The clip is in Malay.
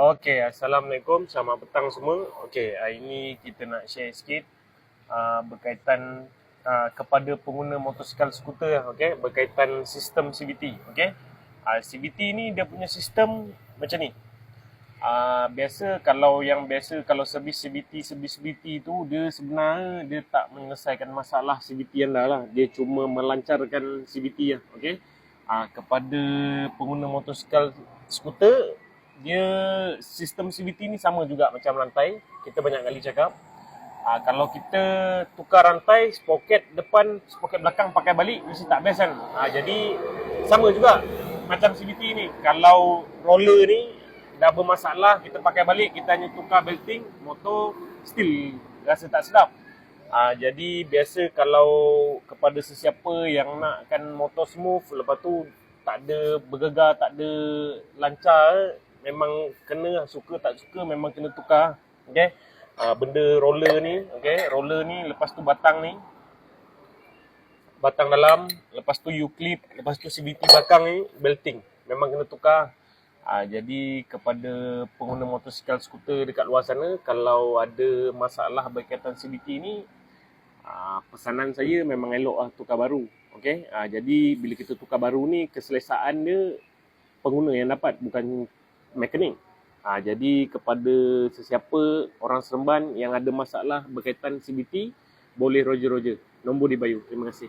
Okey, Assalamualaikum. Selamat petang semua. Okey, hari ini kita nak share sikit berkaitan kepada pengguna motosikal skuter, okey, berkaitan sistem CVT, okey. CVT ni dia punya sistem macam ni. Kalau servis CVT tu dia sebenarnya dia tak menyelesaikan masalah CVT anda lah. Dia cuma melancarkan CVT lah, okey. Kepada pengguna motosikal skuter, dia sistem CVT ni sama juga macam rantai. Kita banyak kali cakap. Kalau kita tukar rantai, sproket depan, sproket belakang pakai balik, mesti tak best kan. Jadi sama juga macam CVT ni. Kalau roller ni dah bermasalah, kita pakai balik, kita hanya tukar belting, motor still rasa tak sedap. Jadi biasa kalau kepada sesiapa yang nakkan motor smooth, lepas tu tak ada bergegar, tak ada lancar, memang kena, suka tak suka memang kena tukar. Okay. Benda roller ni, okay, roller ni, lepas tu batang ni, batang dalam, lepas tu U-clip, lepas tu CVT belakang ni, belting, memang kena tukar. Jadi kepada pengguna motosikal skuter dekat luar sana, kalau ada masalah berkaitan CVT ni, pesanan saya memang elok lah tukar baru. Okay? Jadi bila kita tukar baru ni, keselesaan dia pengguna yang dapat, bukan mekanik. Jadi kepada sesiapa orang Seremban yang ada masalah berkaitan CVT, boleh roger-roger. Nombor di bio. Terima kasih.